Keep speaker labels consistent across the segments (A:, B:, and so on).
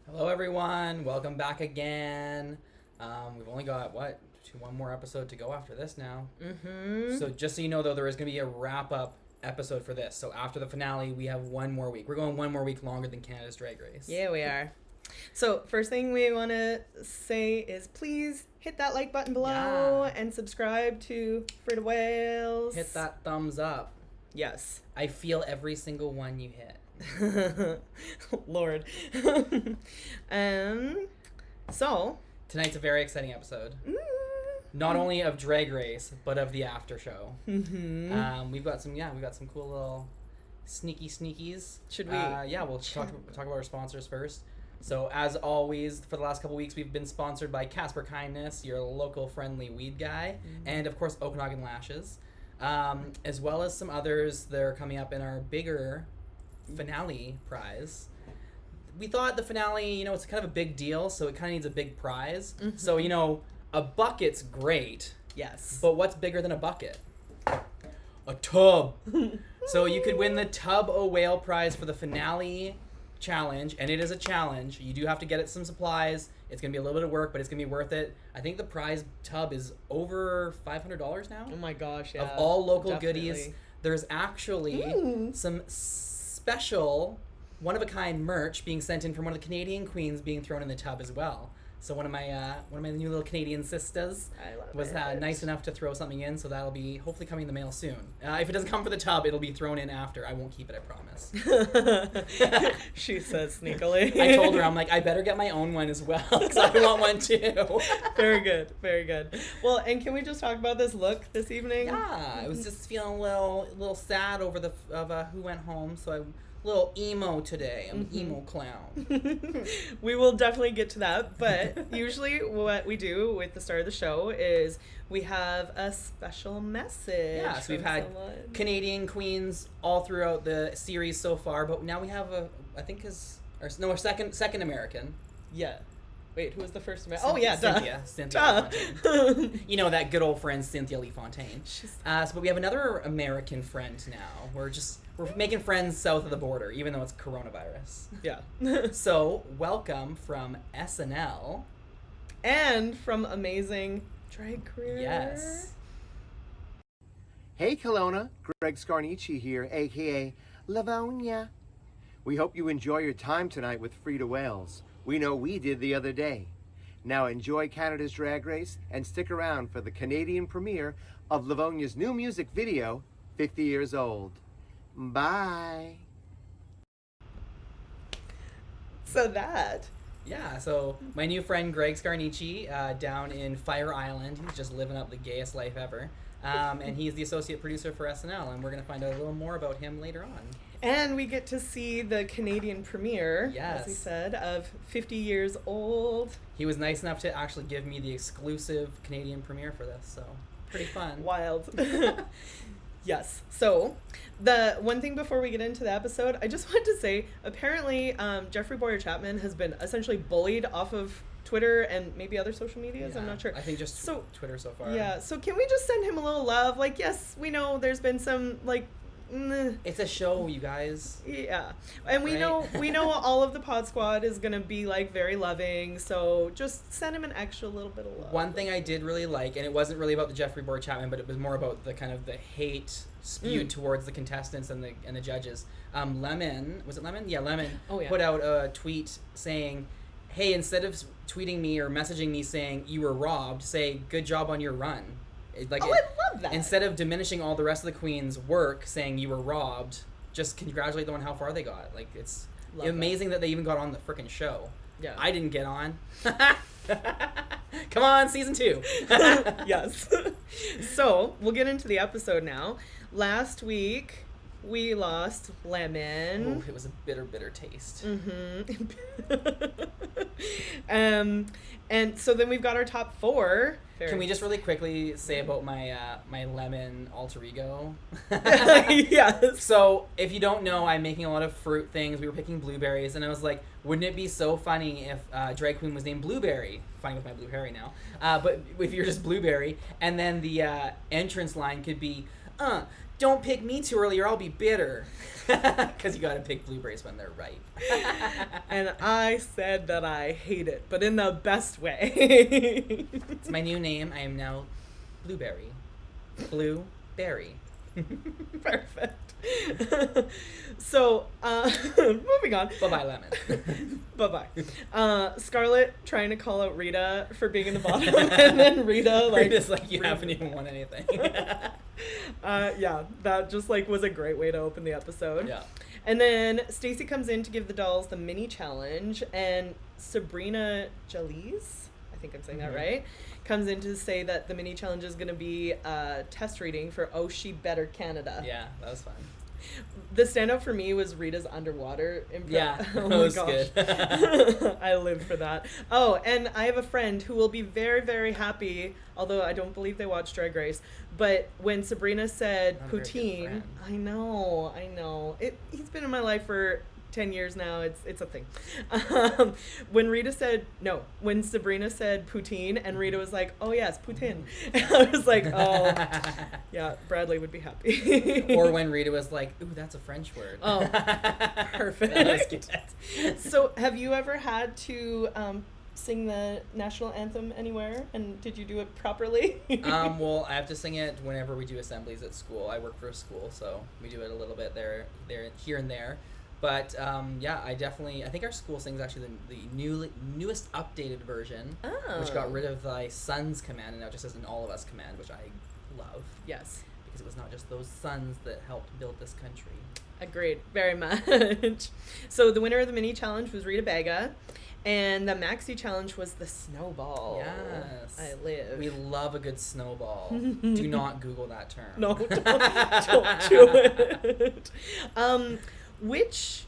A: Hello, everyone. Welcome back again. We've only got, one more episode to go after this now.
B: Mm-hmm.
A: So just so you know, though, there is going to be a wrap-up episode for this. So after the finale, we have one more week. We're going one more week longer than Canada's Drag Race.
B: Yeah, we are. So first thing we want to say is please hit that like button below and subscribe to Freida Whales.
A: Hit that thumbs up.
B: Yes.
A: I feel every single one you hit.
B: Lord. So
A: Tonight's a very exciting episode. Not only of Drag Race, but of the after show.
B: Mm-hmm.
A: We've got some cool little sneakies.
B: Should we?
A: We'll talk about our sponsors first. So as always, for the last couple weeks, we've been sponsored by Casper Kindness, your local friendly weed guy, and of course Okanagan Lashes, as well as some others that are coming up in our bigger finale prize. We thought the finale, it's kind of a big deal, so it kind of needs a big prize.
B: Mm-hmm.
A: So, a bucket's great,
B: Yes.
A: but what's bigger than a bucket? A tub. So you could win the Tub O Whale prize for the finale challenge, and it is a challenge. You do have to get it some supplies. It's going to be a little bit of work, but it's going to be worth it. I think the prize tub is over $500 now.
B: Oh my gosh, yeah.
A: Of all local
B: definitely.
A: goodies. There's actually some special one-of-a-kind merch being sent in from one of the Canadian queens being thrown in the tub as well. So one of my new little Canadian sisters was nice enough to throw something in, so that'll be hopefully coming in the mail soon. If it doesn't come for the tub, it'll be thrown in after. I won't keep it, I promise.
B: She says sneakily.
A: I told her, I'm like, I better get my own one as well, because I want one too.
B: Very good, very good. Well, and can we just talk about this look this evening?
A: Yeah, I was just feeling a little sad over who went home, so I'm a little emo today. I'm an emo clown.
B: We will definitely get to that, but usually what we do with the start of the show is we have a special message.
A: Yeah, so we've had
B: someone.
A: Canadian queens all throughout the series so far, but now we have our second American.
B: Yeah. Wait, who was the first man?
A: Cynthia,
B: Oh, yeah,
A: Cynthia
B: duh.
A: Fontaine. That good old friend Cynthia Lee Fontaine. But we have another American friend now. We're making friends south of the border, even though it's coronavirus.
B: Yeah.
A: So, welcome from SNL.
B: And from Amazing Drag Career.
A: Yes.
C: Hey Kelowna, Greg Scarnici here, aka Livonia. We hope you enjoy your time tonight with Freida Whales. We know we did the other day. Now enjoy Canada's Drag Race and stick around for the Canadian premiere of Livonia's new music video, 50 Years Old. Bye.
A: So my new friend Greg Scarnici down in Fire Island, he's just living up the gayest life ever. And he's the associate producer for SNL, and we're going to find out a little more about him later on.
B: And we get to see the Canadian premiere,
A: Yes.
B: as we said, of 50 Years Old.
A: He was nice enough to actually give me the exclusive Canadian premiere for this, so pretty fun.
B: Wild. Yes. So, the one thing before we get into the episode, I just wanted to say, apparently, Jeffrey Boyer Chapman has been essentially bullied off of Twitter and maybe other social medias.
A: Yeah,
B: I'm not sure.
A: I think just Twitter so far.
B: Yeah. So can we just send him a little love? Like, yes, we know there's been some
A: It's a show, you guys.
B: Yeah, and we
A: Right?
B: know all of the Pod Squad is gonna be very loving. So just send him an extra little bit of love.
A: One thing I did really like, and it wasn't really about the Jeffrey Boyer Chapman, but it was more about the kind of the hate spewed towards the contestants and the judges. Lemon, was it Lemon? Yeah, Lemon.
B: Oh, yeah.
A: Put out a tweet saying, "Hey, instead of tweeting me or messaging me saying you were robbed, say good job on your run."
B: I love that.
A: Instead of diminishing all the rest of the queens' work, saying you were robbed, just congratulate them on how far they got. It's
B: Love
A: amazing that they even got on the frickin' show.
B: Yeah.
A: I didn't get on. Come on, season 2.
B: Yes. So we'll get into the episode now. Last week we lost Lemon.
A: Ooh, it was a bitter taste.
B: And so then we've got our top 4.
A: Can we just really quickly say about my lemon alter ego?
B: Yes.
A: So, if you don't know, I'm making a lot of fruit things. We were picking blueberries, and I was like, wouldn't it be so funny if drag queen was named Blueberry? Funny with my blue Harry now. But if you're just Blueberry, and then the entrance line could be, don't pick me too early or I'll be bitter. Because you gotta pick blueberries when they're ripe.
B: And I said that I hate it, but in the best way.
A: It's my new name. I am now Blueberry. Blueberry.
B: Perfect. So, moving on.
A: Bye-bye, lemon.
B: Bye-bye. Scarlett trying to call out Rita for being in the bottom, and then Rita, like...
A: Rita's like, you haven't even won anything.
B: Yeah, that just, like, was a great way to open the episode.
A: Yeah.
B: And then Stacy comes in to give the dolls the mini challenge, and Sabrina Jalise, I think I'm saying that right, comes in to say that the mini challenge is going to be a test reading for Oh She Better Canada.
A: Yeah, that was fun.
B: The standout for me was Rita's underwater improv.
A: Yeah,
B: oh
A: that
B: my
A: was
B: gosh.
A: good.
B: I live for that. Oh, and I have a friend who will be very, very happy, although I don't believe they watch Drag Race, but when Sabrina said
A: Not a very good
B: poutine,
A: friend.
B: I know. He's been in my life for 10 years now. It's a thing. When Sabrina said poutine and Rita was like, oh yes, poutine. And I was like, oh, yeah, Bradley would be happy.
A: Or when Rita was like, ooh, that's a French word.
B: Oh, perfect.
A: That was good.
B: So have you ever had to sing the national anthem anywhere, and did you do it properly?
A: Well, I have to sing it whenever we do assemblies at school. I work for a school, so we do it a little bit there, here and there. But yeah, I think our school sings actually the newest updated version, which got rid of thy sons command and now just says an all of us command, which I love.
B: Yes.
A: Because it was not just those sons that helped build this country.
B: Agreed, very much. So the winner of the mini challenge was Rita Baga, and the maxi challenge was the snowball.
A: Yes.
B: I live.
A: We love a good snowball. Do not Google that term.
B: No, don't do it. Which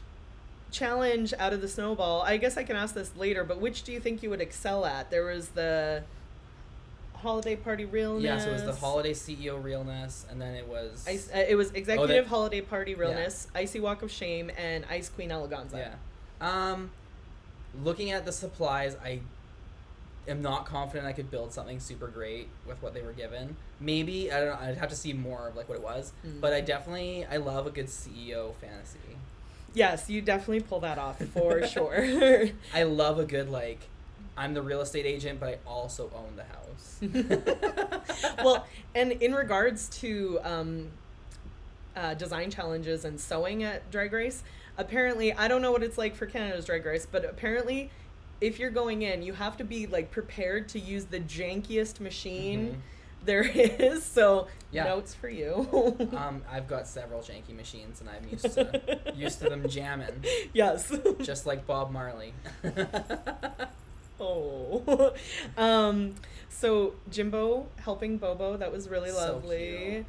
B: challenge out of the snowball, I guess I can ask this later, but which do you think you would excel at? There was the holiday party realness.
A: Yeah, so it was the holiday CEO realness, and then it was...
B: it was executive holiday party realness, icy walk of shame, and ice queen eleganza.
A: Yeah. Looking at the supplies, I am not confident I could build something super great with what they were given. Maybe, I don't know, I'd have to see more of like what it was, but I love a good CEO fantasy.
B: Yes, you definitely pull that off for sure.
A: I love a good, like, I'm the real estate agent, but I also own the house.
B: Well, and in regards to design challenges and sewing at Drag Race, apparently, I don't know what it's like for Canada's Drag Race, but apparently if you're going in, you have to be like prepared to use the jankiest machine there is. So notes for you.
A: I've got several janky machines, and I'm used to them jamming.
B: Yes.
A: Just like Bob Marley.
B: Oh. So Jimbo helping Bobo, that was really lovely.
A: So cute.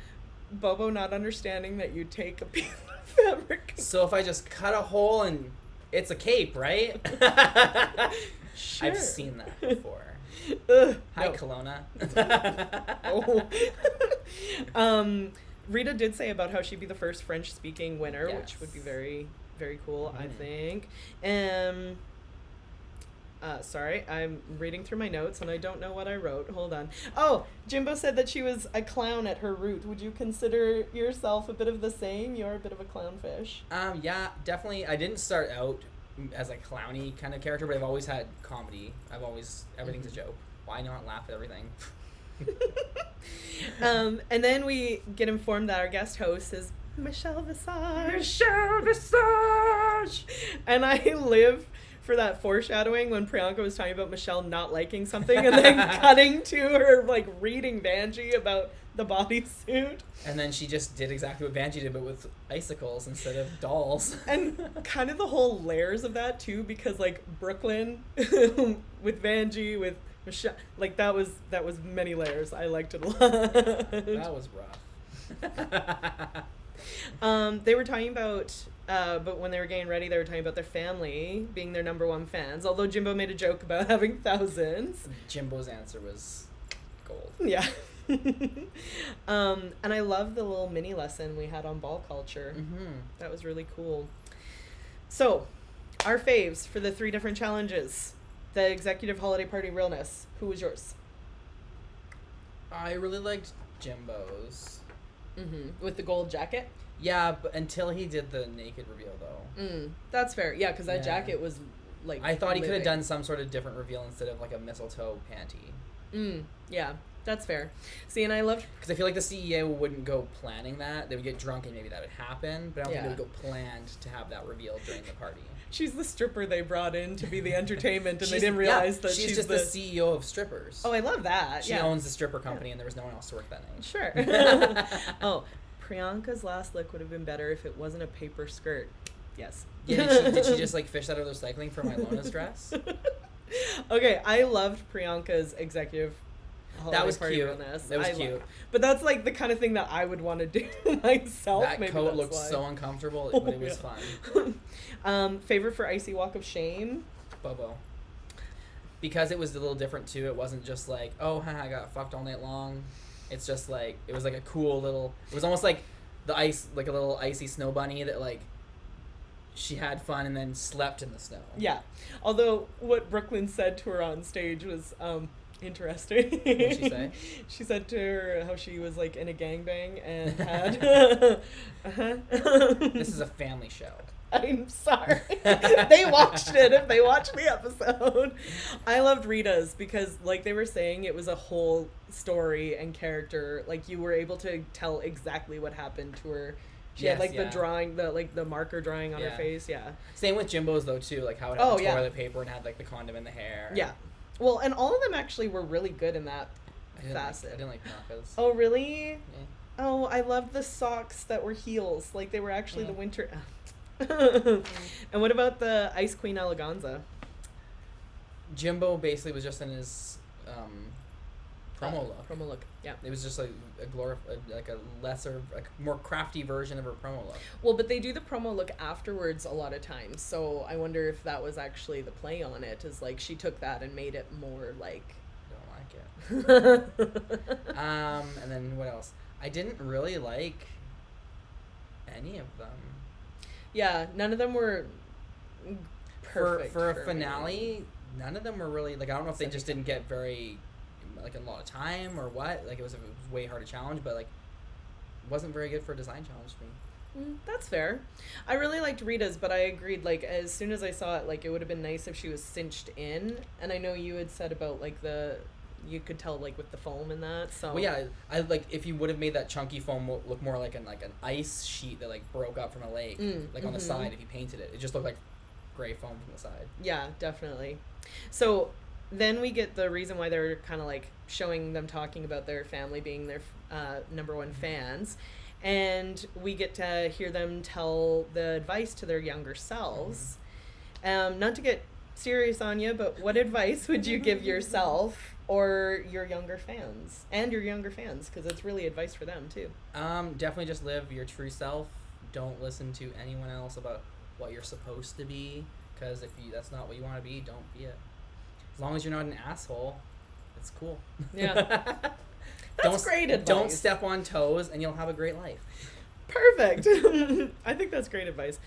B: Bobo not understanding that you take a piece of fabric.
A: So if I just cut a hole and it's a cape, right?
B: Sure.
A: I've seen that before. Hi,
B: no.
A: Kelowna.
B: Rita did say about how she'd be the first French-speaking winner, which would be very, very cool, I think. Sorry, I'm reading through my notes and I don't know what I wrote. Hold on. Oh, Jimbo said that she was a clown at her root. Would you consider yourself a bit of the same? You're a bit of a clownfish.
A: Yeah, definitely. I didn't start out as a clowny kind of character, but I've always had comedy. Everything's a joke. Why not laugh at everything?
B: And then we get informed that our guest host is Michelle Visage. And I live for that foreshadowing when Priyanka was talking about Michelle not liking something and then cutting to her like reading Vanjie about the bodysuit.
A: And then she just did exactly what Vanjie did, but with icicles instead of dolls.
B: And kind of the whole layers of that too, because like Brooklyn with Vanjie, with Michelle, like that was many layers. I liked it a lot.
A: That was rough.
B: They were talking about, but when they were getting ready, they were talking about their family being their number one fans. Although Jimbo made a joke about having thousands.
A: Jimbo's answer was gold.
B: Yeah. And I love the little mini lesson we had on ball culture. That was really cool. So, our faves for the 3 different challenges. The executive holiday party realness. Who was yours?
A: I really liked Jimbo's.
B: With the gold jacket.
A: Yeah, but until he did the naked reveal, though.
B: That's fair. Yeah, because that jacket was like.
A: I thought he could have done some sort of different reveal instead of like a mistletoe panty.
B: Yeah, that's fair. See, and I loved
A: because I feel like the CEO wouldn't go planning that. They would get drunk and maybe that would happen, but I don't think they would go planned to have that reveal during the party.
B: She's the stripper they brought in to be the entertainment, and they didn't realize that
A: she's just the CEO of strippers.
B: Oh, I love that.
A: She owns the stripper company, and there was no one else to work that night.
B: Sure. Oh, Priyanka's last look would have been better if it wasn't a paper skirt. Yes.
A: Yeah, did she just like fish that out of the recycling for my Lona's dress?
B: Okay, I loved Priyanka's executive.
A: That was
B: party
A: cute. That was cute.
B: But that's like the kind of thing that I would want to do myself.
A: That
B: Maybe
A: coat looked so uncomfortable, but it was
B: fun. Favorite for Icy Walk of Shame?
A: Bobo. Because it was a little different too. It wasn't just like, oh, I got fucked all night long. It's just like, it was like a cool little, it was almost like the ice, like a little icy snow bunny that like, she had fun and then slept in the snow.
B: Yeah. Although what Brooklyn said to her on stage was interesting.
A: What did she say?
B: She said to her how she was like in a gangbang and had
A: This is a family show.
B: I'm sorry. They watched it if they watched the episode. I loved Rita's because like they were saying it was a whole story and character. Like you were able to tell exactly what happened to her. She had like the drawing, the marker drawing on her face. Yeah.
A: Same with Jimbo's though too, like how it had the toilet paper and had like the condom in the hair.
B: Yeah. Well, and all of them actually were really good in that facet.
A: I didn't like Naka's.
B: Oh really?
A: Yeah.
B: Oh, I loved the socks that were heels. Like they were actually the winter. And what about the Ice Queen Eleganza?
A: Jimbo basically was just in his promo look.
B: Promo look, yeah.
A: It was just like a lesser, like more crafty version of her promo look.
B: Well, but they do the promo look afterwards a lot of times, so I wonder if that was actually the play on it. Is like she took that and made it more like.
A: I don't like it. And then what else? I didn't really like any of them.
B: Yeah, none of them were perfect.
A: For a finale, none of them were really, like, I don't know if they just didn't get very, like, a lot of time or what. Like, it was way hard to challenge, but, like, it wasn't very good for a design challenge for me.
B: That's fair. I really liked Rita's, but I agreed, like, as soon as I saw it, like, it would have been nice if she was cinched in. And I know you had said about, like, you could tell like with the foam and that. So
A: well, yeah, I like if you would have made that chunky foam look more like an ice sheet that like broke up from a lake, like on the side. If you painted it, it just looked like gray foam from the side.
B: Yeah, definitely. So then we get the reason why they're kind of like showing them talking about their family being their number one fans, and we get to hear them tell the advice to their younger selves. Not to get serious on you, but what advice would you give yourself or your younger fans because it's really advice for them too?
A: Definitely just live your true self. Don't listen to anyone else about what you're supposed to be, because if that's not what you want to be, don't be it. As long as you're not an asshole, it's cool.
B: Yeah. That's great advice.
A: Don't step on toes and you'll have a great life.
B: Perfect. I think that's great advice.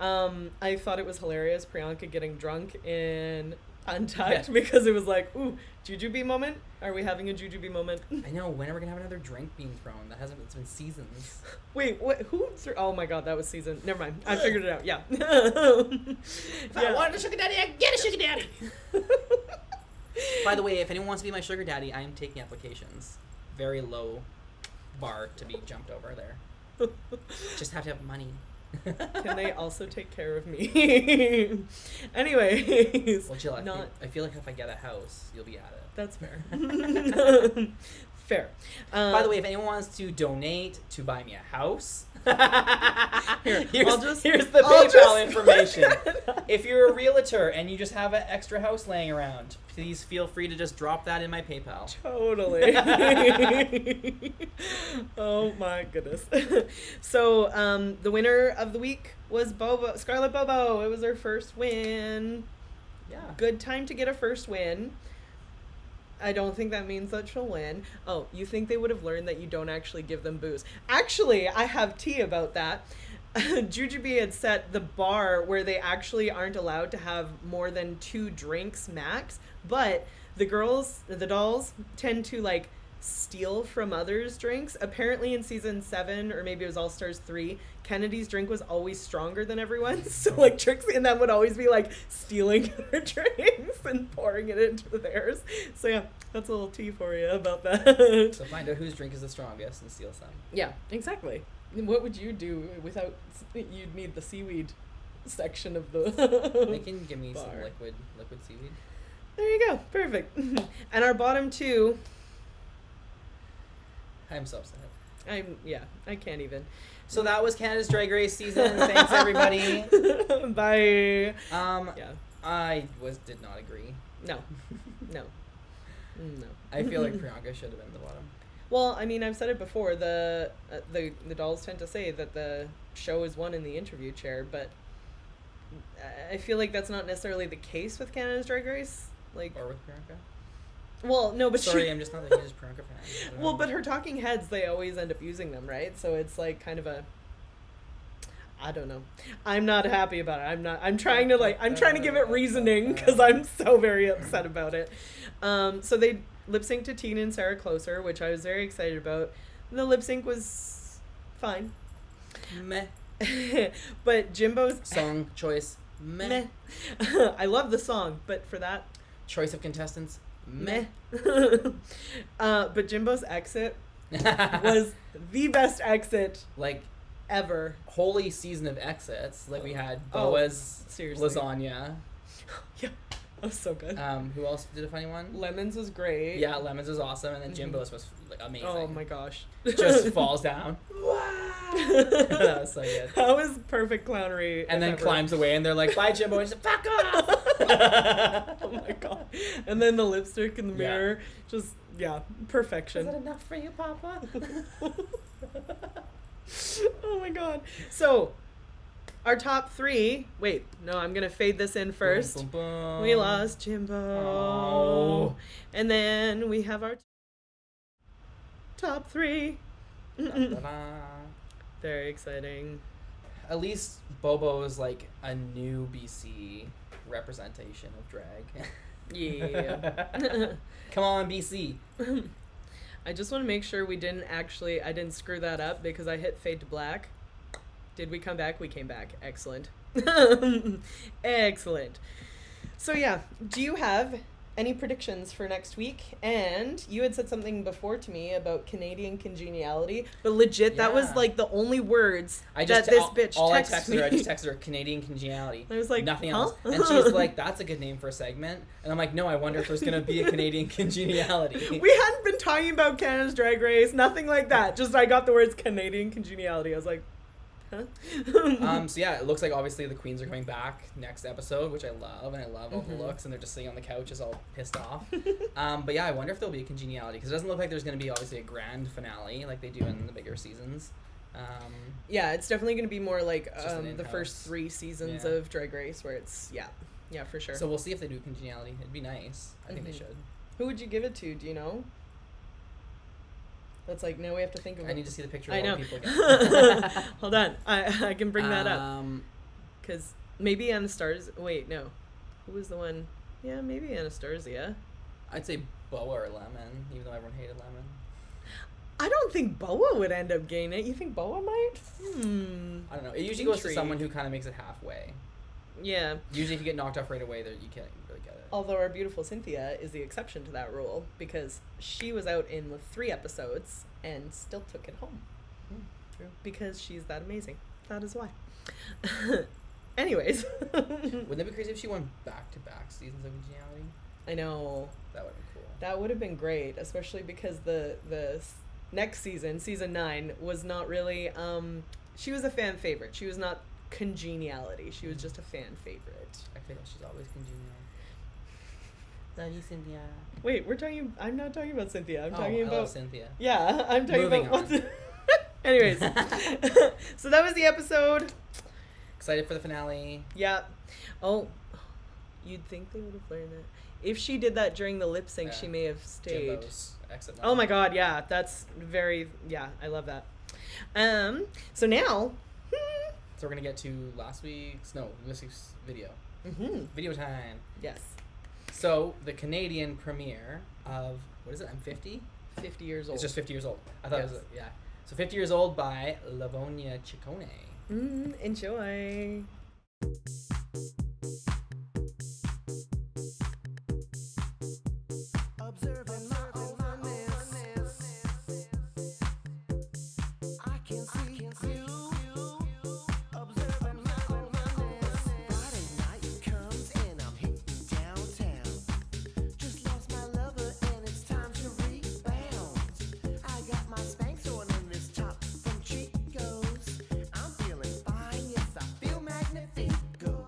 B: I thought it was hilarious, Priyanka getting drunk in Untucked, because it was like, ooh, jujube moment. Are we having a jujube moment?
A: I know. When are we gonna have another drink being thrown? It's been seasons.
B: Wait, what? Who threw? Oh my god, that was season. Never mind. I figured it out. Yeah.
A: If I wanted a sugar daddy, I get a sugar daddy. By the way, if anyone wants to be my sugar daddy, I am taking applications. Very low bar to be jumped over there. Just have to have money.
B: Can they also take care of me? Anyways.
A: Well, Jill, I feel like if I get a house, you'll be at it.
B: That's fair. Fair.
A: By the way, if anyone wants to donate to buy me a house, here's the PayPal information. If you're a realtor and you just have an extra house laying around, please feel free to just drop that in my PayPal.
B: Totally. Oh my goodness. So the winner of the week was Scarlett Bobo. It was her first win.
A: Yeah. Good
B: time to get a first win. I don't think that means that she'll win. Oh, you think they would have learned that you don't actually give them booze? Actually, I have tea about that. Jujubee had set the bar where they actually aren't allowed to have more than 2 drinks max, but the dolls tend to like steal from others' drinks. Apparently in season 7, or maybe it was All Stars 3, Kennedy's drink was always stronger than everyone's. So like Trixie and them would always be like stealing her drinks and pouring it into theirs. So yeah, that's a little tea for you about that.
A: So find out whose drink is the strongest and steal some.
B: Yeah, exactly. What would you do without, you'd need the seaweed section of the
A: They can give me some
B: bar.
A: liquid seaweed.
B: There you go. Perfect. And our bottom 2,
A: I'm so upset.
B: I can't even.
A: So that was Canada's Drag Race season. Thanks everybody.
B: Bye. Yeah.
A: I did not agree.
B: No. No.
A: I feel like Priyanka should have been the bottom.
B: Well, I mean, I've said it before. The dolls tend to say that the show is won in the interview chair, but I feel like that's not necessarily the case with Canada's Drag Race. Like,
A: Or with Priyanka.
B: well, no, but
A: Sorry, I'm just not the hugest Priyanka fan. I don't
B: well,
A: know.
B: but her talking heads, they always end up using them, right? So it's like kind of a, I don't know. I'm not happy about it. I'm trying to give it reasoning because I'm so very upset about it. So they lip synced to Tina and Sarah Closer, which I was very excited about. The lip sync was fine.
A: Meh.
B: But Jimbo's
A: Song choice. Meh.
B: I love the song, but for that,
A: Choice of contestants. Meh.
B: But Jimbo's exit was the best exit
A: Like,
B: ever.
A: holy season of exits. Like we had
B: Oh,
A: Boa's
B: seriously.
A: lasagna.
B: Yeah, that was so good.
A: Who else did a funny one?
B: Lemons was great.
A: Yeah, Lemons was awesome, and then Jimbo's was like amazing.
B: Oh my gosh.
A: Just falls down. That was so good.
B: That was perfect clownery.
A: And then
B: ever.
A: climbs away, and they're like, "Bye, Jimbo." And she's like, "Fuck off."
B: Oh my god. And then the lipstick in the
A: Yeah.
B: mirror, just perfection.
A: Is that enough for you, Papa?
B: Oh my god. So, our top 3. Wait, no, I'm gonna fade this in first.
A: Boom, boom, boom.
B: We lost Jimbo.
A: Oh.
B: And then we have our top 3.
A: Da-da-da.
B: Very exciting.
A: At least Bobo's like a new BC representation of drag.
B: Yeah.
A: Come on, BC.
B: I just want to make sure I didn't screw that up because I hit fade to black. Did we come back? We came back. Excellent. Excellent. So yeah, do you have any predictions for next week? And you had said something before to me about Canadian congeniality, but legit, that was
A: Yeah.
B: like the only words
A: I just
B: that this bitch
A: all I
B: texted
A: texted
B: me.
A: her. I just texted her Canadian congeniality.
B: I was like,
A: nothing
B: huh?
A: else. And she's like, "That's a good name for a segment." And I'm like, "No, I wonder if there's gonna be a Canadian congeniality."
B: We hadn't been talking about Canada's Drag Race, nothing like that. Just I got the words Canadian congeniality. I was like, huh?
A: So yeah, it looks like obviously the queens are coming back next episode, which I love, and I love all the
B: Mhm.
A: looks, and they're just sitting on the couches all pissed off. But yeah, I wonder if there'll be a congeniality because it doesn't look like there's gonna be obviously a grand finale like they do in the bigger seasons.
B: Yeah, it's definitely going to be more like
A: It's just an
B: the first
A: in-house.
B: 3 seasons
A: Yeah.
B: of Drag Race where it's, yeah, for sure.
A: So we'll see if they do congeniality. It'd be nice. I think they
B: Mhm.
A: should.
B: Who would you give it to? Do you know? That's like, now we have to think of
A: I need to see the picture
B: I
A: of all
B: know.
A: the people again.
B: Hold on. I can bring that up. 'Cause maybe Anastasia. Wait, no. Who was the one? Yeah, maybe Anastasia.
A: I'd say Boa or Lemon, even though everyone hated Lemon.
B: I don't think Boa would end up getting it. You think Boa might?
A: I don't know. It usually goes to
B: Intrigue.
A: someone who kind of makes it halfway.
B: Yeah.
A: Usually, if you get knocked off right away, there you can't really get it.
B: Although our beautiful Cynthia is the exception to that rule because she was out in 3 episodes and still took it home.
A: True.
B: Because she's that amazing. That is why. Anyways.
A: Wouldn't it be crazy if she went back-to-back seasons of congeniality?
B: I know.
A: That would be cool.
B: That would have been great, especially because the next season, season 9, was not really she was a fan favorite. She was not congeniality. She was just a fan favorite.
A: I feel like she's always congenial. Love you, Cynthia.
B: Wait, I'm not talking about Cynthia. I'm talking
A: I
B: about
A: love Cynthia.
B: Yeah, I'm talking
A: Moving
B: about what's Anyways. So that was the episode.
A: Excited for the finale.
B: Yeah. Oh, you'd think they would have learned that. If she did that during the lip sync,
A: Yeah.
B: she may have stayed.
A: Jimbo's exit.
B: Oh my god, yeah, that's very, I love that. So now,
A: So we're gonna get to this week's video.
B: mhm,
A: Video time.
B: yes,
A: So the Canadian premiere of what is it? I'm 50.
B: 50 years old.
A: It's just 50 years old. I thought
B: Yes.
A: it was, yeah. So 50 years old by Livonia Ciccone.
B: Enjoy.
D: Observing my overness, I can see you. Observing my overness. Friday night comes and I'm hitting downtown. Just lost my lover and it's time to rebound. I got my Spanx on in this top from Chico's. I'm feeling fine, yes I feel magnifico.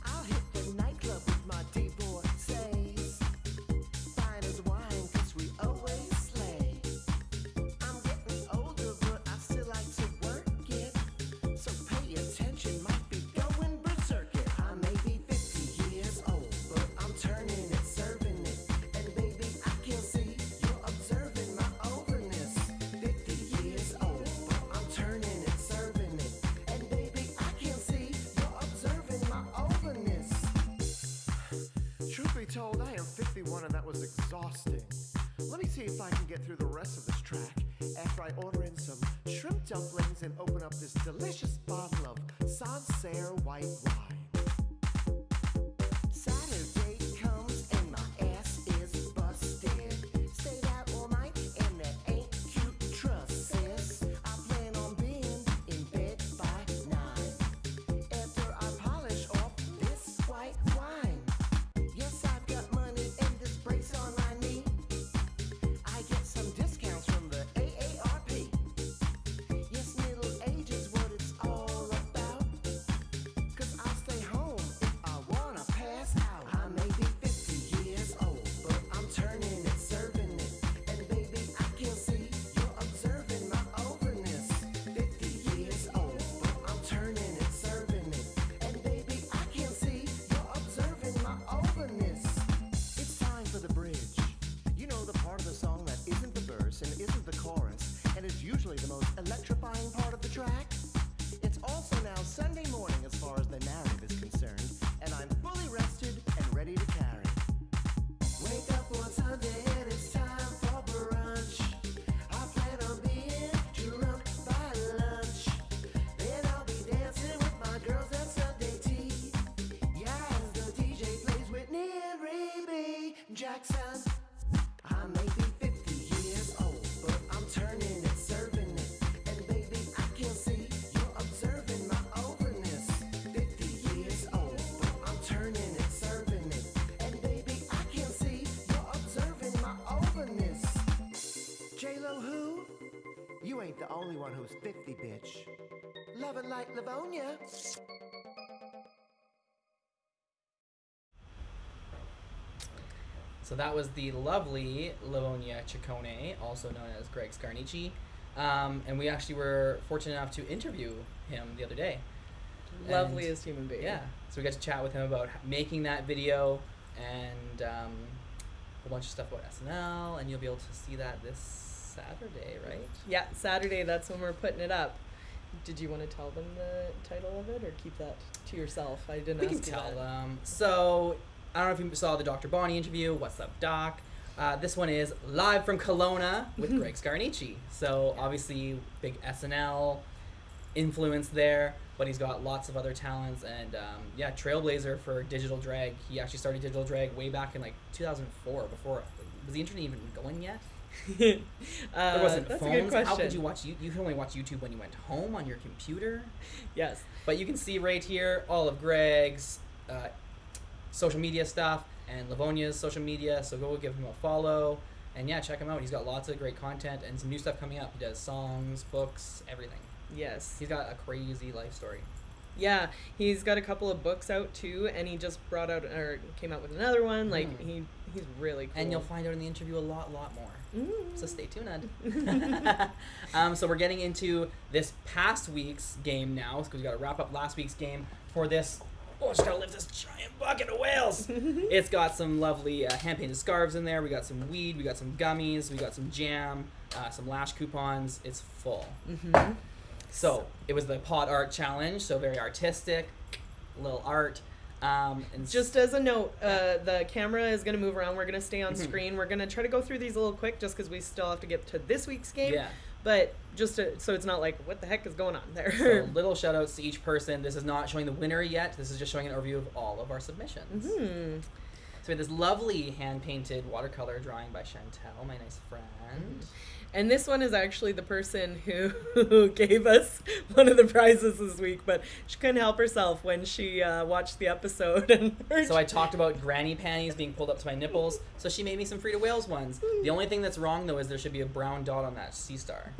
D: I'll hit the nightclub with my divorcees. Fine as wine, 'cause we always slay. I'm getting older, but I still like to work it. So pay attention, might be going berserk it. I may be 50 years old, but I'm turning it, serving it. And baby, I can see you're observing my overness. 50 years old, but I'm turning it, serving it. And baby, I can see you're observing my overness.
E: Truth be told, I am 51 and that was exhausting. Let me see if I can get through the rest of this track after I order in some shrimp dumplings and open up this delicious bottle of Sancerre white wine.
D: Saturday comes and my ass is busted. Stayed out all night and that ain't cute, trust sis. I plan on being in bed by 9. After I polish off this white wine. Yes, I've got money and this brace on my knee. I get some discounts from the AARP. Yes, middle age is what it's all about. 'Cause I'll stay home if I wanna pass out. I may be 50 years old, but I'm turning it, serving it. And baby, I can see you're observing my overness. 50 years old, but I'm turning it, serving it. And baby, I can see you're observing my overness.
E: It's time for the bridge. You know, the part of the song that isn't the verse and isn't the chorus and is usually the most electrifying part of the track. It's also now Sunday morning as far as the narrative is concerned, and I'm fully rested and ready to carry.
D: Wake up on Sunday and it's time for brunch. I plan on being drunk by lunch. Then I'll be dancing with my girls at Sunday tea. Yeah, as the DJ plays Whitney and Rebe Jackson. I may be 50 years old, but I'm turning it, serving it. And baby, I can see you're observing my overness. 50 years old, but I'm turning it, serving it. And baby, I can see you're observing my overness.
E: J-Lo who? You ain't the only one who's 50, bitch.
D: Loving like Livonia.
A: So that was the lovely Livonia Ciccone, also known as Greg Scarnici. And we actually were fortunate enough to interview him the other day.
B: Loveliest human being.
A: Yeah. So we got to chat with him about making that video and a whole bunch of stuff about SNL, and you'll be able to see that this Saturday, right?
B: Yeah, Saturday, that's when we're putting it up. Did you want to tell them the title of it or keep that to yourself? I didn't
A: We
B: ask
A: can
B: you
A: tell
B: that.
A: them. So, I don't know if you saw the Dr. Bonnie interview. What's up, Doc? This one is live from Kelowna with Greg Scarnici. So, obviously, big SNL influence there, but he's got lots of other talents. And, yeah, trailblazer for digital drag. He actually started digital drag way back in, like, 2004, before... Was the internet even going yet? There wasn't
B: that's
A: phones.
B: a good question.
A: How could you watch... You can only watch YouTube when you went home on your computer.
B: Yes.
A: But you can see right here all of Greg's social media stuff and Livonia's social media, so go give him a follow. And yeah, check him out. He's got lots of great content and some new stuff coming up. He does songs, books, everything.
B: Yes.
A: He's got a crazy life story.
B: Yeah, he's got a couple of books out too, and he just brought out or came out with another one. Like he's really cool.
A: And you'll find out in the interview a lot more. So stay tuned. So we're getting into this past week's game now, because we got to wrap up last week's game for this. Oh, just gotta lift this giant bucket of whales. It's got some lovely hand-painted scarves in there. We got some weed. We got some gummies. We got some jam. Some lash coupons. It's full. So it was the pot art challenge. So very artistic, little art. And
B: Just as a note, the camera is going to move around. We're going to stay on screen. We're going to try to go through these a little quick just because we still have to get to this week's game.
A: Yeah.
B: But just so it's not like, what the heck is going on there?
A: So little shout outs to each person. This is not showing the winner yet. This is just showing an overview of all of our submissions.
B: Hmm.
A: So we had this lovely hand-painted watercolor drawing by Chantel, my nice friend.
B: And this one is actually the person who gave us one of the prizes this week, but she couldn't help herself when she watched the episode. And
A: So I talked about granny panties being pulled up to my nipples, so she made me some Freida Whales ones. The only thing that's wrong, though, is there should be a brown dot on that sea star.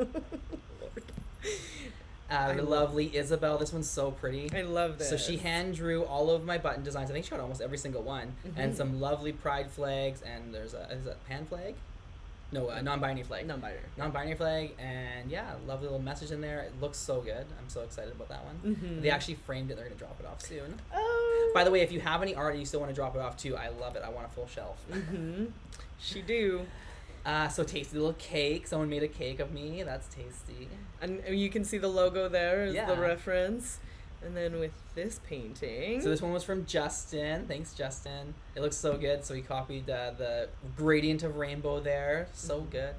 A: The lovely Isabel. This one's so pretty.
B: I love this.
A: So she hand drew all of my button designs. I think she got almost every single one. And some lovely pride flags. And there's is that pan flag? No, a non-binary flag. Non-binary flag. And yeah, lovely little message in there. It looks so good. I'm so excited about that one. They actually framed it. They're going to drop it off soon.
B: Oh.
A: By the way, if you have any art and you still want to drop it off too, I love it. I want a full shelf.
B: She do.
A: So tasty little cake. Someone made a cake of me. That's tasty.
B: And you can see the logo there is
A: Yeah.
B: the reference. And then with this painting.
A: So this one was from Justin. Thanks, Justin. It looks so good. So he copied the gradient of rainbow there. So good.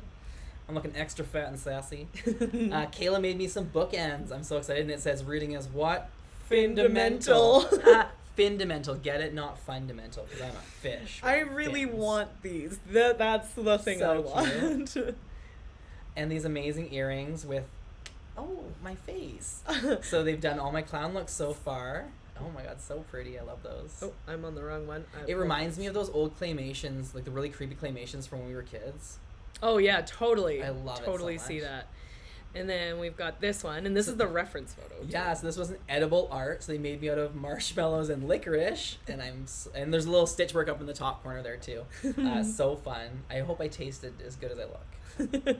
A: I'm looking extra fat and sassy. Kayla made me some bookends. I'm so excited. And it says reading as what?
B: Fundamental.
A: Fundamental. Get it? Not fundamental. Because I'm a fish.
B: I really
A: Fins.
B: want these. That's the thing
A: So
B: I want.
A: And these amazing earrings with, oh, my face. So they've done all my clown looks so far. Oh my god, so pretty. I love those.
B: Oh, I'm on the wrong one.
A: It reminds me of those old claymations, like the really creepy claymations from when we were kids.
B: Oh yeah, totally.
A: I love it
B: Totally
A: so
B: see
A: much.
B: that. And then we've got this one, and this is the reference photo. too.
A: Yeah, so this was an edible art. So they made me out of marshmallows and licorice, and and there's a little stitch work up in the top corner there too. So fun. I hope I tasted as good as I look.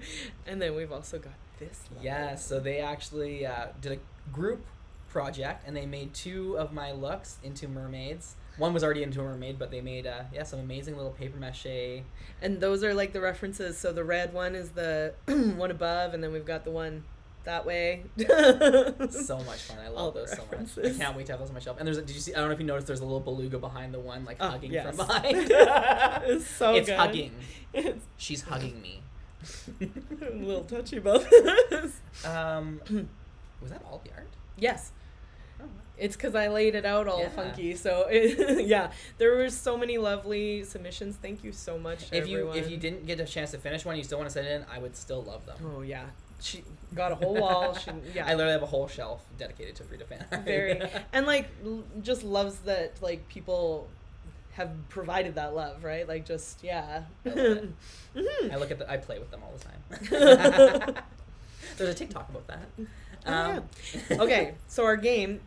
B: And then we've also got this one.
A: Yeah, so they actually did a group project, and they made 2 of my looks into mermaids. One was already into a mermaid, but they made some amazing little paper mache.
B: And those are like the references. So the red one is the one above, and then we've got the one that way.
A: So much fun. I
B: All
A: love
B: the
A: those so much. I
B: references.
A: can't wait to have those on my shelf. And did you see? I don't know if you noticed. There's a little beluga behind the one, like hugging
B: yes.
A: from behind.
B: It's so
A: It's
B: good.
A: hugging.
B: It's
A: She's hugging me.
B: a little touchy about this.
A: Was that all the art?
B: Yes.
A: Oh,
B: It's because I laid it out all
A: Yeah.
B: funky. So, yeah, there were so many lovely submissions. Thank you so much, everyone.
A: If you didn't get a chance to finish one, you still want to send it in, I would still love them.
B: Oh, yeah. She got a whole wall. Yeah.
A: I literally have a whole shelf dedicated to Freida fan art.
B: Very. And, like, just loves that, like, people have provided that love, right? Like, just, yeah.
A: I love it. I play with them all the time. There's a TikTok about that.
B: Yeah. Okay, so our game.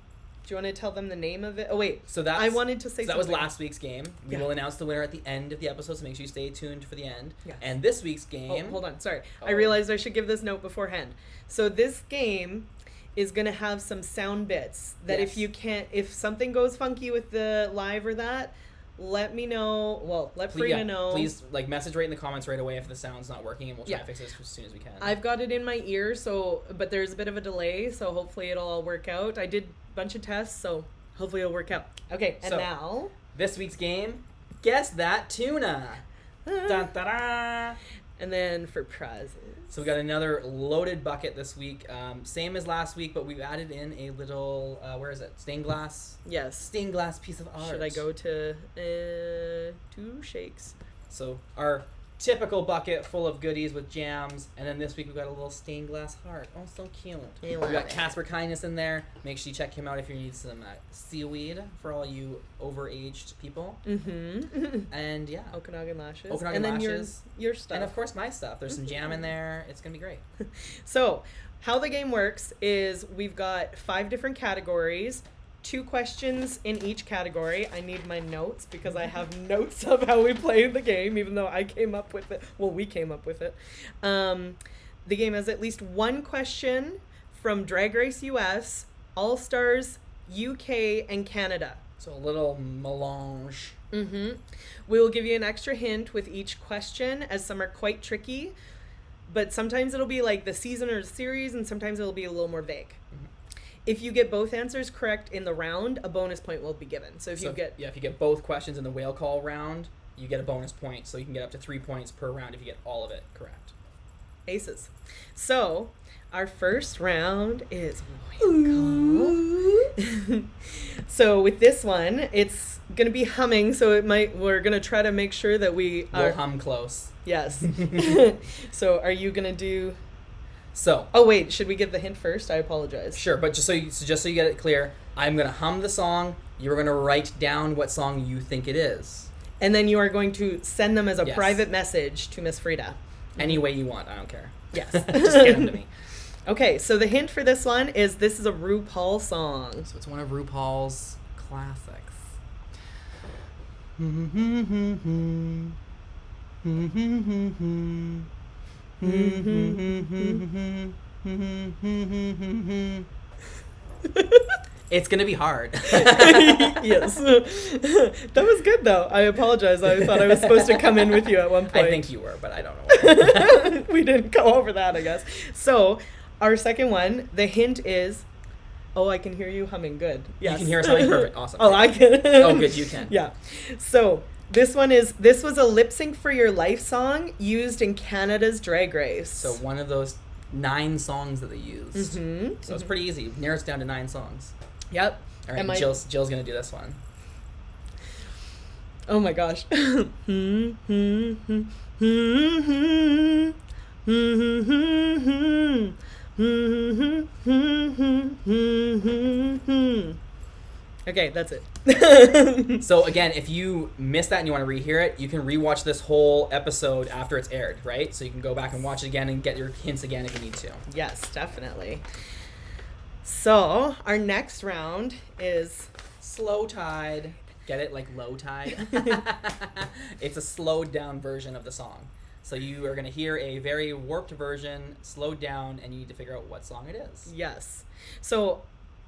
B: Do you want to tell them the name of it? Oh wait,
A: So that's
B: I wanted to say
A: so that was
B: something.
A: last week's game. We
B: Yeah.
A: will announce the winner at the end of the episode, so make sure you stay tuned for the end.
B: Yes.
A: And this week's
B: Oh,
A: game.
B: hold on, sorry.
A: Oh.
B: I realized I should give this note beforehand. So this game is going to have some sound bits that
A: Yes.
B: if something goes funky with the live or that, let me know. Well, let Freida know.
A: Please message right in the comments right away if the sound's not working, and we'll try
B: Yeah.
A: to fix it as soon as we can.
B: I've got it in my ear, but there's a bit of a delay, so hopefully it'll all work out. I did a bunch of tests, so hopefully it'll work out. Okay, and
A: So-
B: now.
A: This week's game, guess that tuna. Dun, da-da.
B: And then for prizes.
A: So we got another loaded bucket this week, same as last week, but we've added in a little where is it? Stained glass
B: Yes.
A: piece of art.
B: Should I go to 2 shakes?
A: So our typical bucket full of goodies with jams, and then this week we've got a little stained glass heart. Oh, so cute.
B: I
A: We
B: love
A: got
B: it.
A: Casper Kindness in there. Make sure you check him out if you need some seaweed for all you overaged people.
B: Mm-hmm.
A: And yeah,
B: Okanagan lashes.
A: Okanagan
B: and then
A: lashes.
B: your stuff.
A: and of course my stuff. There's some jam in there. It's gonna be great.
B: So, how the game works is we've got 5 different categories, 2 questions in each category. I need my notes because I have notes of how we play the game, even though I came up with it. Well, we came up with it. The game has at least 1 question from Drag Race US, All Stars UK, and Canada.
A: So a little melange.
B: Mm-hmm. We will give you an extra hint with each question, as some are quite tricky, but sometimes it'll be like the season or series, and sometimes it'll be a little more vague. If you get both answers correct in the round, a bonus point will be given. So if you get
A: if you get both questions in the whale call round, you get a bonus point. So you can get up to 3 points per round if you get all of it correct.
B: aces. So our first round is whale call. So with this one, it's gonna be humming. So we're gonna try to make sure that we are.
A: We'll hum close.
B: Yes. So are you gonna do?
A: So.
B: Oh wait, should we give the hint first? I apologize.
A: Sure, but just so you get it clear, I'm gonna hum the song. You're gonna write down what song you think it is.
B: And then you are going to send them as a
A: Yes.
B: private message to Miss Frida.
A: Any way you want. I don't care.
B: Yes.
A: Just get them to me.
B: Okay, so the hint for this one is this is a RuPaul song.
A: So it's one of RuPaul's classics. It's gonna be hard.
B: Yes. That was good though. I apologize. I thought I was supposed to come in with you at one point.
A: I think you were, but I don't know.
B: We didn't go over that, I guess. So, our second one, the hint is oh, I can hear you humming. Good. Yes.
A: You can hear us humming. Perfect. Awesome.
B: Oh, I can.
A: Oh, good. You can.
B: Yeah. So, this was a lip sync for your life song used in Canada's Drag Race.
A: So one of those 9 songs that they used.
B: Mm-hmm.
A: So it's pretty easy. Narrows down to 9 songs.
B: Yep.
A: All right, Jill's gonna do this one.
B: Oh my gosh. Okay, that's it.
A: So again, if you missed that and you want to rehear it, you can rewatch this whole episode after it's aired, right? So you can go back and watch it again and get your hints again if you need to.
B: Yes, definitely. So, our next round is
A: Slow tide. Get it? Like low tide? It's a slowed down version of the song. So you are going to hear a very warped version, slowed down, and you need to figure out what song it is.
B: yes. So,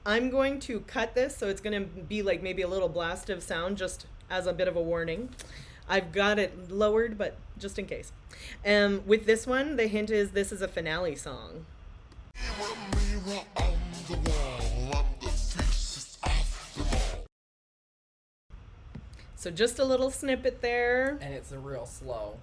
B: I'm going to cut this, so it's going to be like maybe a little blast of sound just as a bit of a warning. I've got it lowered, but just in case. With this one, the hint is this is a finale song. So just a little snippet there.
A: And it's a real slow.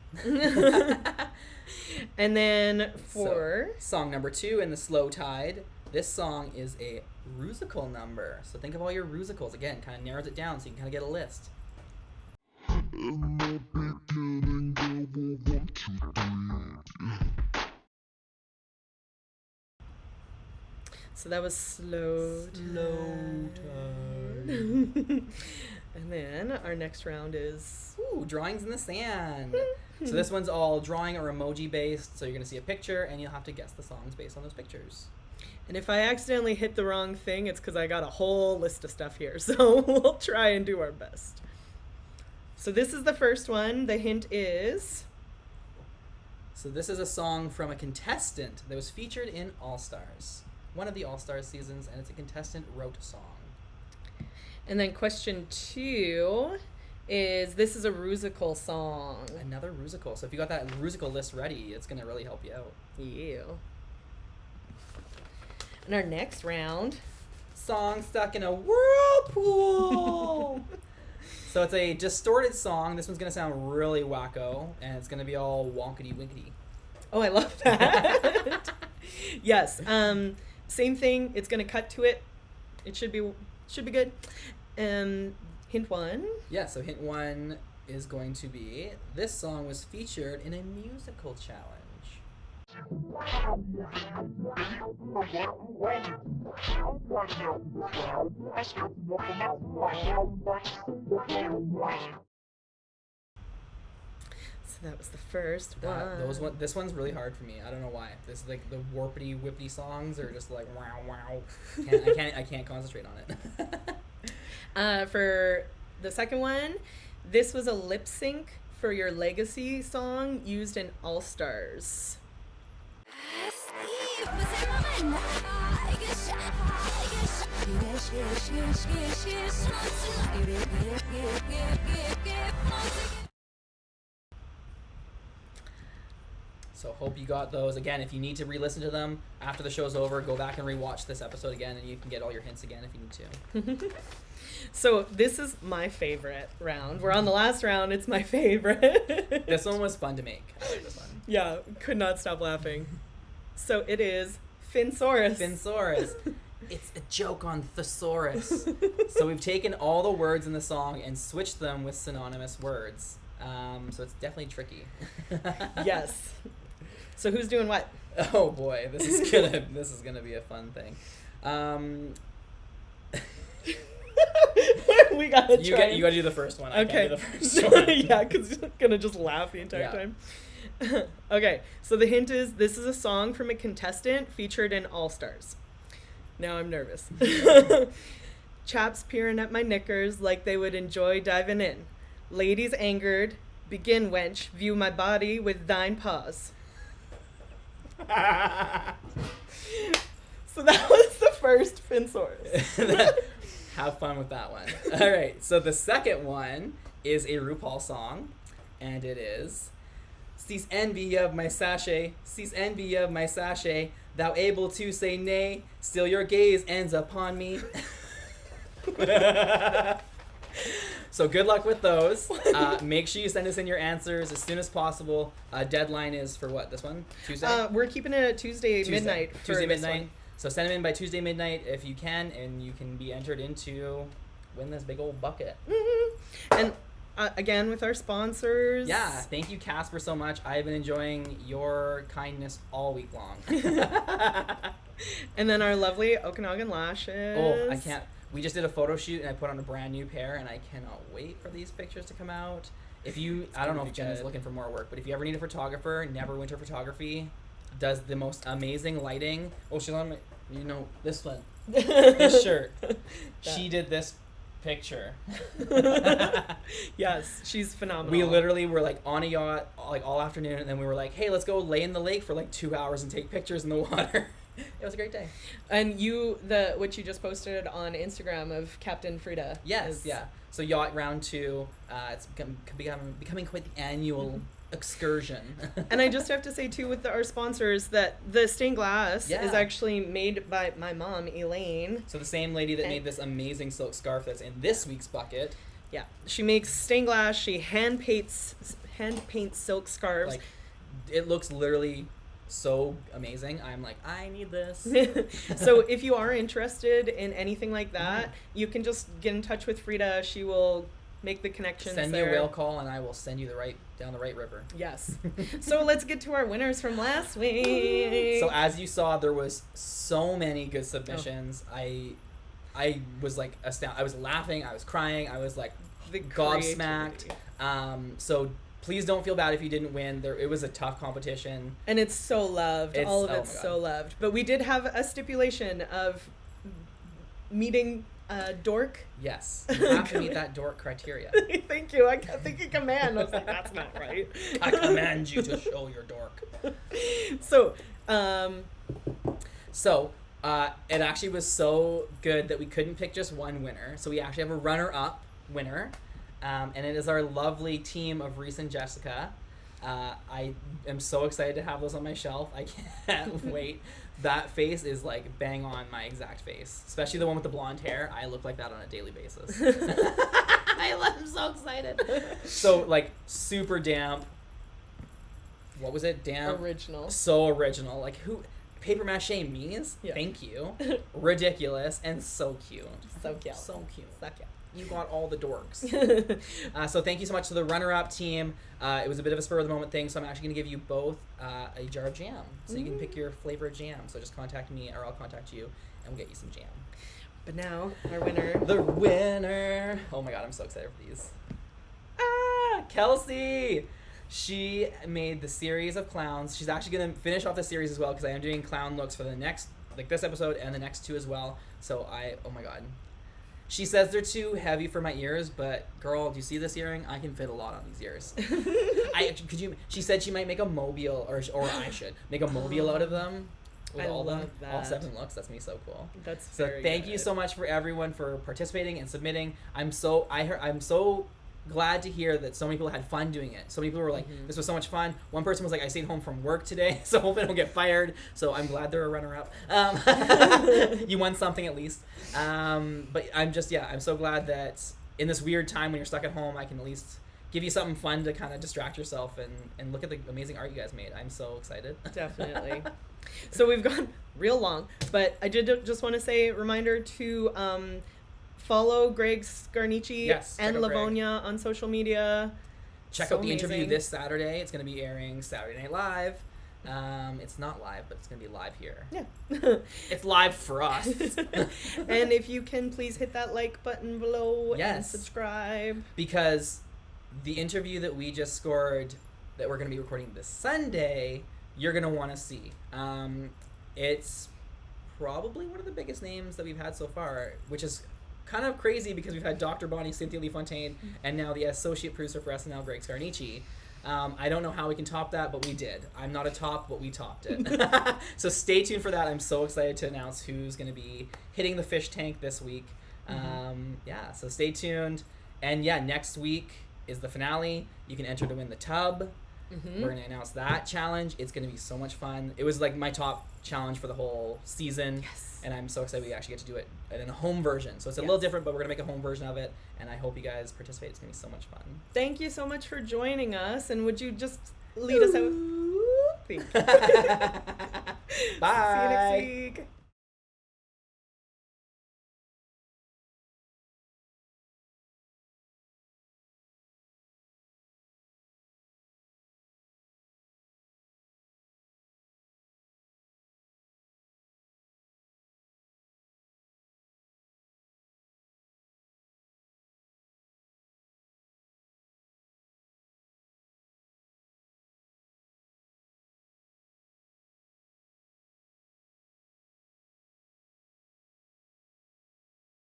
B: And then for...
A: So, song number 2 in the slow tide. This song is a rusical number. So think of all your rusicals. Again, kind of narrows it down so you can kind of get a list.
B: So that was slow
A: tide.
B: And then our next round is...
A: Ooh, drawings in the sand. So this one's all drawing or emoji based. So you're going to see a picture and you'll have to guess the songs based on those pictures.
B: And if I accidentally hit the wrong thing, it's because I got a whole list of stuff here. So we'll try and do our best. So this is the first one. The hint is...
A: So this is a song from a contestant that was featured in All Stars. One of the All Stars seasons, and it's a contestant wrote a song.
B: And then question 2 is this is a rusical song.
A: Another rusical. So if you got that rusical list ready, it's going to really help you out.
B: Yeah. And our next round...
A: Song stuck in a whirlpool. So it's a distorted song. This one's going to sound really wacko, and it's going to be all wonkety-winkety.
B: Oh, I love that. Yes. Same thing. It's going to cut to it. It should be good. Hint 1.
A: Yeah, so hint 1 is going to be, this song was featured in a musical challenge.
B: So that was the first one.
A: This one's really hard for me. I don't know why. This is like the warpity whippity songs are just like wow wow. I can't concentrate on it.
B: For the second one, this was a lip sync for your legacy song used in All Stars.
A: So hope you got those. Again, if you need to re-listen to them after the show's over, go back and rewatch this episode again, and you can get all your hints again if you need to.
B: So this is my favorite round. We're on the last round. It's my favorite.
A: This one was fun to make. I like this one.
B: Yeah, could not stop laughing. So it is Finsaurus.
A: Finsaurus. It's a joke on thesaurus. So we've taken all the words in the song and switched them with synonymous words. So it's definitely tricky.
B: Yes. So who's doing what?
A: Oh boy, this is gonna be a fun thing.
B: We gotta try.
A: You gotta do the first one. I
B: Okay.
A: can't do the first one.
B: Yeah, because you're gonna just laugh the entire
A: Yeah.
B: time. Okay, so the hint is this is a song from a contestant featured in All Stars. Now I'm nervous. Chaps peering at my knickers like they would enjoy diving in. Ladies angered, begin wench, view my body with thine paws. So that was the first Finsaurus.
A: Have fun with that one. All right, so the second one is a RuPaul song, and it is cease envy of my sachet, cease envy of my sachet, thou able to say nay, still your gaze ends upon me. So good luck with those. Make sure you send us in your answers as soon as possible. Deadline is for what, this one? Tuesday?
B: We're keeping it at Tuesday midnight. For
A: Tuesday
B: this
A: midnight.
B: one.
A: So send them in by Tuesday midnight if you can, and you can be entered into win this big old bucket.
B: And again, with our sponsors.
A: Yeah, thank you, Casper, so much. I've been enjoying your kindness all week long.
B: And then our lovely Okanagan Lashes.
A: Oh, I can't. We just did a photo shoot, and I put on a brand new pair, and I cannot wait for these pictures to come out. If you, I don't know if Jen is looking for more work, but if you ever need a photographer, Neverwinter Photography does the most amazing lighting. Oh, she's on my, this one, this shirt. She did this picture.
B: Yes, she's phenomenal.
A: We literally were like on a yacht like all afternoon, and then we were like, hey, let's go lay in the lake for like 2 hours and take pictures in the water. It was a great day.
B: And what you just posted on Instagram of Captain Freida.
A: Yes, yeah. So yacht round 2, it's becoming quite the annual excursion.
B: And I just have to say too, with our sponsors, that the stained glass
A: Yeah.
B: is actually made by my mom, Elaine.
A: So the same lady that made this amazing silk scarf that's in this week's bucket.
B: Yeah, she makes stained glass. She hand paints silk scarves.
A: Like, it looks literally so amazing. I'm like, I need this.
B: So if you are interested in anything like that, you can just get in touch with Freida. She will make the connections.
A: Send me
B: there.
A: a whale call, and I will send you down the right river.
B: Yes. So let's get to our winners from last week.
A: So as you saw, there was so many good submissions. I was like astounded. I was laughing. I was crying. I was like gobsmacked.
B: creativity.
A: So please don't feel bad if you didn't win. It was a tough competition.
B: And it's so loved. All of
A: oh
B: it's
A: my
B: so
A: God.
B: loved. But we did have a stipulation of meeting dork.
A: Yes, you have to meet that dork criteria.
B: Thank you. I kept thinking command. I was like, that's not right.
A: I command you to show your dork.
B: So,
A: it actually was so good that we couldn't pick just one winner. So we actually have a runner-up winner, and it is our lovely team of Reese and Jessica. I am so excited to have those on my shelf. I can't wait. That face is like bang on my exact face, especially the one with the blonde hair. I look like that on a daily basis. I'm so excited. So like super damp. What was it? Damp.
B: original.
A: So original. Like who? Paper mache me's.
B: Yeah.
A: Thank you. Ridiculous and so cute.
B: So cute.
A: So cute.
B: So cute.
A: You got all the dorks. So thank you so much to the runner-up team. It was a bit of a spur-of-the-moment thing, so I'm actually going to give you both a jar of jam. So you can pick your flavor of jam. So just contact me, or I'll contact you, and we'll get you some jam.
B: But now, our winner.
A: The winner! Oh my god, I'm so excited for these. Kelsey! She made the series of clowns. She's actually going to finish off the series as well, because I am doing clown looks for the next, like this episode and the next 2 as well. So oh my god. She says they're too heavy for my ears, but girl, do you see this earring? I can fit a lot on these ears. She said she might make a mobile, or I should make a mobile out of them. With
B: I
A: all
B: love
A: all
B: that.
A: 7 looks. That's me so cool.
B: That's
A: So
B: very
A: thank
B: good.
A: you so much for everyone for participating and submitting. I'm so glad to hear that so many people had fun doing it. So many people were like, this was so much fun. One person was like, I stayed home from work today, so hopefully I don't get fired. So I'm glad they're a runner-up. You won something at least. But I'm so glad that in this weird time when you're stuck at home, I can at least give you something fun to kind of distract yourself and look at the amazing art you guys made. I'm so excited.
B: Definitely. So we've gone real long, but I did just want to say, reminder to follow Greg Scarnici
A: Yes, check
B: and
A: out Greg.
B: Livonia on social media.
A: Check
B: So
A: out the interview
B: amazing.
A: this Saturday. It's going to be airing Saturday Night Live. It's not live, but it's going to be live here.
B: Yeah.
A: It's live for us.
B: And if you can, please hit that like button below and
A: Yes.
B: subscribe.
A: Because the interview that we just scored that we're going to be recording this Sunday, you're going to want to see. It's probably one of the biggest names that we've had so far, which is kind of crazy because we've had Dr. Bonnie, Cynthia Lee Fontaine, and now the associate producer for SNL, Greg Scarnici. I don't know how we can top that, but we did. I'm not a top, but we topped it. So stay tuned for that. I'm so excited to announce who's going to be hitting the fish tank this week. So stay tuned. And next week is the finale. You can enter to win the tub. We're going to announce that challenge. It's going to be so much fun. It was like my top challenge for the whole season.
B: Yes.
A: And I'm so excited we actually get to do it in a home version. So it's a little different, but we're going to make a home version of it. And I hope you guys participate. It's going to be so much fun.
B: Thank you so much for joining us. And would you just lead us out? Thank you.
A: Bye.
B: See you next week.